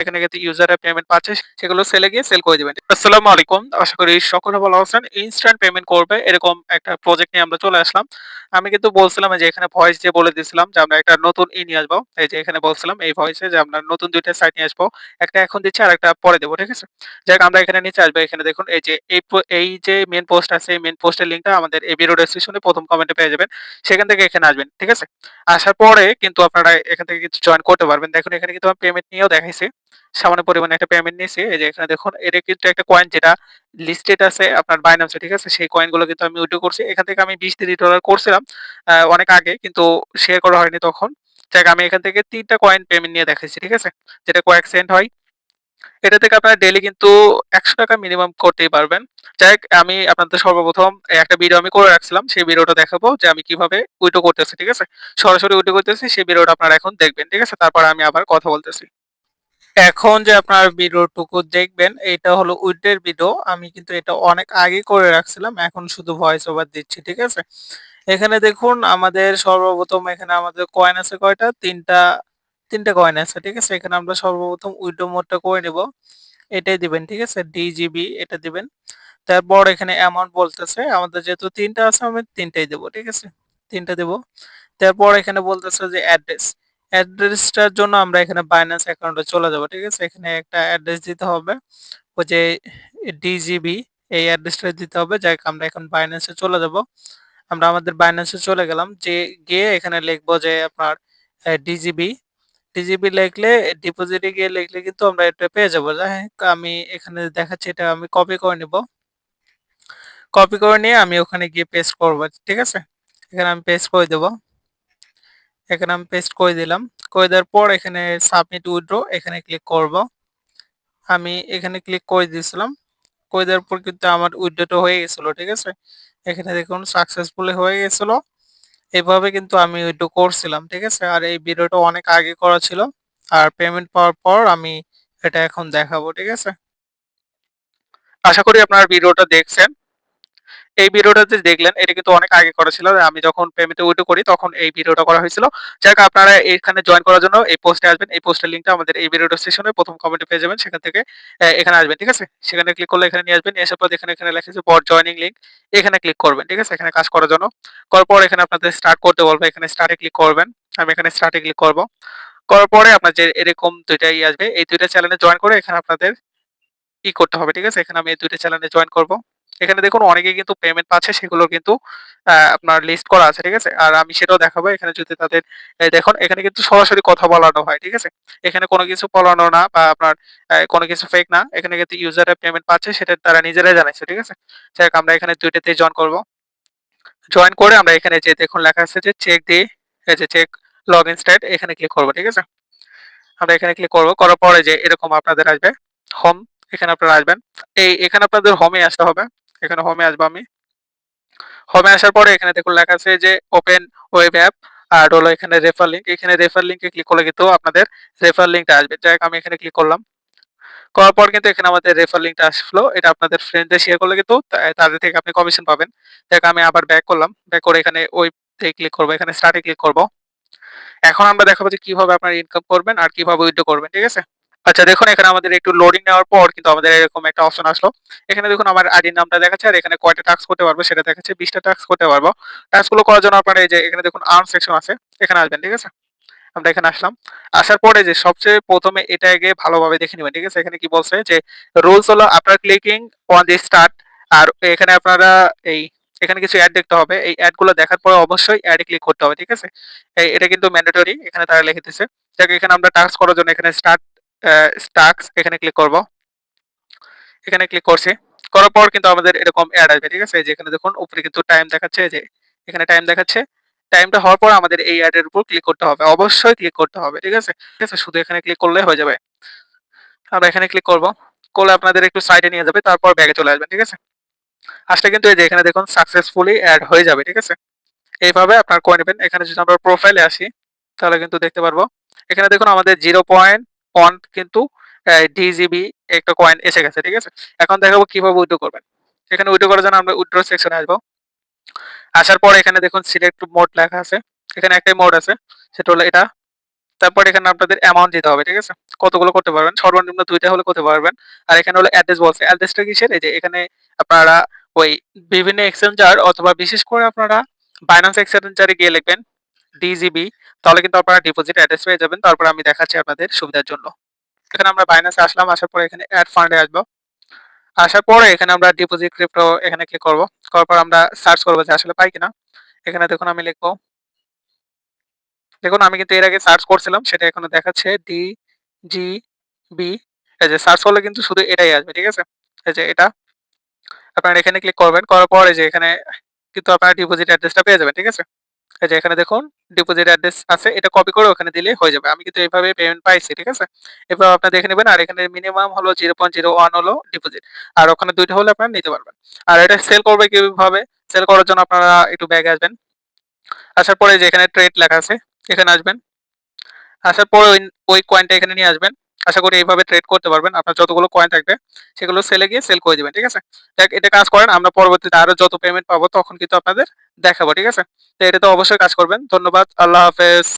এখানে কিন্তু ইউজাররা পেমেন্ট পাচ্ছে সেগুলো সেলে গিয়ে সেল করে দিবেন। আসসালামু আলাইকুম। আশা করি সকলে ভালো আছেন। ইনস্ট্যান্ট পেমেন্ট করবে এরকম একটা প্রজেক্ট নিয়ে আমরা চলে আসলাম। আমি কিন্তু বলছিলাম যে এখানে ভয়েস দিয়ে বলে দিয়েছিলাম যে আমরা একটা নতুন নিয়ে আসবো। এই যে এখানে বলছিলাম এই ভয়েসে যে আমরা নতুন ২ টা সাইট নিয়ে আসবো। একটা এখন দিচ্ছি আরেকটা পরে দেব। ঠিক আছে? যাই হোক আমরা এখানে নিচে আসবো। এখানে দেখুন এই যে এই যে মেইন পোস্ট আছে এই মেইন পোস্টের লিংকটা আমাদের এই ভিডিও ডেসক্রিপশনে ১ম কমেন্টে পেয়ে যাবেন। সেখান থেকে এখানে আসবেন। ঠিক আছে? আসার পরে কিন্তু আপনারা এখান থেকে কিন্তু জয়েন করতে পারবেন। দেখুন এখানে কিন্তু আমি পেমেন্ট নিয়েও দেখাইছি। সামান্য পরিমাণে একটা পেমেন্ট নিয়েছি। এই যে এখানে দেখুন এটা কিন্তু একটা কয়েন যেটা লিস্টেড আছে আপনার Binance এ, ঠিক আছে? সেই কয়েনগুলো কিন্তু আমি উইথড্র করছি। এখান থেকে আমি $20-30 করছিলাম অনেক আগে কিন্তু শেয়ার করা হয়নি তখন। যাক আমি এখান থেকে ৩ টা কয়েন পেমেন্ট নিয়ে দেখাইছি। ঠিক আছে? যেটা কয়েক সেন্ট হয়। এটা থেকে আপনারা ডেইলি কিন্তু ৳১০০ মিনিমাম করতেই পারবেন। যাই হোক আমি আপনাদের সর্বপ্রথম একটা ভিডিও আমি করে রাখছিলাম। সেই ভিডিওটা দেখাবো যে আমি কিভাবে উইথড্র করতেছি। ঠিক আছে? সরাসরি উইথড্র করতেছি সেই ভিডিওটা আপনারা এখন দেখবেন। ঠিক আছে? তারপরে আমি আবার কথা বলতেছি। এখন যে আপনার ভিডিওটুকু দেখবেন এটা হলো উইথড্র ভিডিও। আমি কিন্তু এটা অনেক আগেই করে রাখছিলাম। এখন শুধু ভয়েস ওভার দিচ্ছি। ঠিক আছে? এখানে দেখুন আমাদের সর্বপ্রথম এখানে আমাদের কয়েন আছে কয়টা? ৩ টা কয়েন আছে। ঠিক আছে? এখানে আমরা সর্বপ্রথম উইথড্র মোডটা করে নিব। এটাই দিবেন। ঠিক আছে? DGB এটা দিবেন। তারপর এখানে অ্যামাউন্ট বলতেছে। আমাদের যেহেতু ৩ টা আছে আমি ৩ টাই দেব। ঠিক আছে? ৩ টা দেব। তারপর এখানে বলতেছে যে অ্যাড্রেস। অ্যাড্রেসটার জন্য আমরা এখানে Binance অ্যাকাউন্টে চলে যাব। ঠিক আছে? এখানে একটা অ্যাড্রেস দিতে হবে। ওই যে DGB এই অ্যাড্রেসটা দিতে হবে। যাই হোক আমরা এখন Binance এ চলে যাব। আমরা আমাদের Binance এ চলে গেলাম। গিয়ে এখানে লিখবো যে আপনার DGB লিখলে ডিপোজিটে গিয়ে লিখলে কিন্তু আমরা এটা পেয়ে যাবো। যাই হোক আমি এখানে দেখাচ্ছি এটা আমি কপি করে নিব। কপি করে নিয়ে আমি ওখানে গিয়ে পেস্ট করব। ঠিক আছে? এখানে আমি পেস্ট করে দেব। এখানে আমি পেস্ট করে দিলাম। করে দেওয়ার পর এখানে সাবমিট উইথড্র এখানে ক্লিক করব। আমি এখানে ক্লিক করে দিয়েছিলাম। করে দেওয়ার পর কিন্তু আমার উইথড্রটা হয়ে গেছিল। ঠিক আছে? এখানে দেখুন সাকসেসফুলি হয়ে গেছিল। এভাবে কিন্তু আমি উইথড্র করছিলাম। ঠিক আছে? আর এই ভিডিওটা অনেক আগে করা ছিল। আর পেমেন্ট পাওয়ার পর আমি এটা এখন দেখাবো। ঠিক আছে? আশা করি আপনারা ভিডিওটা দেখছেন। এই ভিডিওটা যে দেখলেন এটা কিন্তু অনেক আগে করা ছিল। আমি যখন পেমেন্টে উইথড্র করি তখন এই ভিডিওটা করা হয়েছিল। যাই হোক আপনারা এখানে জয়েন করার জন্য এই পোস্টে আসবেন। এই পোস্টের লিংকটা আমাদের এই ভিডিও ডেসক্রিপশনে ১ম কমেন্টে পেয়ে যাবেন। সেখান থেকে এখানে আসবেন। ঠিক আছে? সেখানে ক্লিক করলে এখানে নিয়ে আসবেন। নিয়ে আসার পর এখানে লেখা আছে বট জয়েনিং লিংক। এখানে ক্লিক করবেন। ঠিক আছে? এখানে কাজ করার জন্য। করার পর এখানে আপনাদের স্টার্ট করতে বলবে। এখানে স্টার্টে ক্লিক করবেন। আমি এখানে স্টার্টে ক্লিক করব। করার পরে আপনার যে এরকম ২ টা আসবে। এই ২ টা চ্যানেলে জয়েন করে এখানে আপনাদের করতে হবে। ঠিক আছে? এখানে আমি এই ২ টা চ্যানেলে জয়েন করব। এখানে দেখুন অনেকেই কিন্তু পেমেন্ট পাচ্ছে সেগুলো কিন্তু আপনার লিস্ট করা আছে। ঠিক আছে? আর আমি সেটাও দেখাবো। এখানে যদি তাদের দেখুন এখানে কিন্তু সরাসরি কথা বলানো হয়। ঠিক আছে? এখানে কোনো কিছু ফলানো না বা আপনার কোনো কিছু ফেক না। এখানে কিন্তু ইউজাররা পেমেন্ট পাচ্ছে সেটা তারা নিজেরাই জানাইছে। ঠিক আছে? যাই হোক আমরা এখানে ২ টাতেই জয়েন করব। জয়েন করে আমরা এখানে যে দেখুন লেখা আছে যে চেক দি এই যে চেক লগইন স্টেট এখানে ক্লিক করব। ঠিক আছে? আমরা এখানে ক্লিক করব। করার পরে যে এরকম আপনাদের আসবে হোম এখানে আপনারা আসবেন। এখানে আপনাদের হোমে আসতে হবে। এখানে হোমে আসবো আমি। হোমে আসার পরে এখানে দেখুন লেখা আছে যে ওপেন ওয়েব অ্যাপ আর হলো এখানে রেফার লিংক। এখানে রেফার লিংকে ক্লিক করলে কিন্তু আপনাদের রেফার লিংকটা আসবে। যাই হোক আমি এখানে ক্লিক করলাম। করার পর কিন্তু এখানে আমাদের রেফার লিংকটা আসলো। এটা আপনাদের ফ্রেন্ডদের শেয়ার করলে কিন্তু তাদের থেকে আপনি কমিশন পাবেন। যাই হোক আমি আবার ব্যাক করলাম। ব্যাক করে এখানে ওয়েবতে ক্লিক করব। এখানে স্টার্টে ক্লিক করব। এখন আমরা দেখাবো যে কিভাবে আপনারা ইনকাম করবেন আর কিভাবে উইথড্র করবেন। ঠিক আছে? আচ্ছা দেখুন এখানে আমাদের একটু লোডিং নেওয়ার পর কিন্তু আমাদের এরকম একটা অপশন আসলো। এখানে দেখুন আমার আইডির নামটা দেখাচ্ছে আর এখানে কয়টা টাস্ক করতে পারবো সেটা দেখাচ্ছে ২০ টা টাস্ক করতে পারবো। টাস্কগুলো করার জন্য আপনারা এই যে এখানে দেখুন আর্ন সেকশন আছে। এখানে আসবেন। ঠিক আছে? আমরা এখানে আসলাম। আসার পরে যে সবচেয়ে ১ম এ এটা আগে ভালোভাবে দেখে নিবেন। ঠিক আছে? এখানে কি বলছে যে রুলস হলো after clicking on the start আর এখানে আপনারা এই এখানে কিছু অ্যাড দেখতে হবে। এই অ্যাড গুলো দেখার পরে অবশ্যই অ্যাড এ ক্লিক করতে হবে। ঠিক আছে? এটা কিন্তু ম্যান্ডেটরি এখানে তারা লিখে দিছে। যাক এখানে আমরা টাস্ক করার জন্য এখানে স্টার্ট টাস্ক এখানে ক্লিক করব। এখানে ক্লিক করছি। করার পর কিন্তু আমাদের এরকম অ্যাড আসবে। ঠিক আছে? এই যে এখানে দেখুন উপরে কিন্তু টাইম দেখাচ্ছে এই যে এখানে টাইম দেখাচ্ছে। টাইমটা হওয়ার পর আমাদের এই অ্যাড এর উপর ক্লিক করতে হবে। অবশ্যই ক্লিক করতে হবে। ঠিক আছে? ঠিক আছে? শুধু এখানে ক্লিক করলেই হয়ে যাবে। আমরা এখানে ক্লিক করব। করলে আপনাদের একটু সাইডে নিয়ে যাবে। তারপর ব্যাকে চলে আসবেন। ঠিক আছে? আসলে কিন্তু এই যে এখানে দেখুন সাকসেসফুলি এড হয়ে যাবে। ঠিক আছে? এইভাবে আপনারা করে নেবেন। এখানে যদি আমরা প্রোফাইলে আসি তাহলে কিন্তু দেখতে পারবো। এখানে দেখুন আমাদের 0.1 কিন্তু ডিজিবি একটা কয়েন এসে গেছে। ঠিক আছে? এখন দেখাবো কিভাবে উইথড্র করবেন। এখানে উইথড্র করার জন্য আমরা উইথড্র সেকশনে আসবো। আসার পর এখানে দেখুন সিলেক্ট মোড লেখা আছে। এখানে একটাই মোড আছে। সেটা হলো এটা। তারপর এখানে আপনাদের অ্যামাউন্ট দিতে হবে, ঠিক আছে? কতগুলো করতে পারবেন? সর্বনিম্ন ২ টা হলে করতে পারবেন। আর এখানে হলো অ্যাড্রেস বলছে। অ্যাড্রেসটা কিসের? এই যে এখানে আপনারা ওই বিভিন্ন এক্সচেঞ্জার অথবা বিশেষ করে আপনারা Binance এক্সচেঞ্জারে গিয়ে লিখবেন DGB, তাহলে কিন্তু আপনারা ডিপোজিট অ্যাড্রেস পেয়ে যাবেন। তারপরে আমি দেখাচ্ছি আপনাদের সুবিধার জন্য। এখানে আমরা Binance এ আসলাম। আসার পরে এখানে এড ফান্ড এ আসবো। আসার পরে এখানে আমরা ডিপোজিট ক্রিপ্টো এখানে ক্লিক করব। করার পর আমরা সার্চ করব যে আসলে পাই কিনা। এখানে দেখুন আমি লিখব, দেখুন আমি কিন্তু এর আগে সার্চ করছিলাম সেটা এখানে দেখাচ্ছে DGB। এই যে সার্চ করলে কিন্তু শুধু এটাই আসবে, ঠিক আছে? এই যে এটা আপনারা এখানে ক্লিক করবেন। করার পর এই যে এখানে কিন্তু আপনারা ডিপোজিট অ্যাড্রেসটা পেয়ে যাবেন, ঠিক আছে? এই যে এখানে দেখুন ডিপোজিট অ্যাড্রেস আছে, এটা কপি করে ওখানে দিলেই হয়ে যাবে। আমি কিন্তু এভাবে পেমেন্ট পাইছি, ঠিক আছে? এভাবে আপনারা দেখে নেবেন। আর এখানে মিনিমাম হলো 0.01 হলো ডিপোজিট। আর ওখানে ২ টা হলে আপনারা নিতে পারবেন। আর এটা সেল করবে কিভাবে? সেল করার জন্য আপনারা একটু ব্যাকে আসবেন। আসার পরে যে এখানে ট্রেড লেখা আছে, এখানে আসবেন। আসার পরে ওই কয়েনটা এখানে নিয়ে আসবেন। আশা করি এইভাবে ট্রেড করতে পারবেন। আপনার যতগুলো কয়েন থাকবে সেগুলো সেলে গিয়ে সেল করে দিবেন, ঠিক আছে? দেখ এটা কাজ করেন, আমরা পরবর্তীতে আরো যত পেমেন্ট পাবো তখন কিন্তু আপনাদের দেখাবো, ঠিক আছে? তো এটাতে অবশ্যই কাজ করবেন। ধন্যবাদ। আল্লাহ হাফেজ।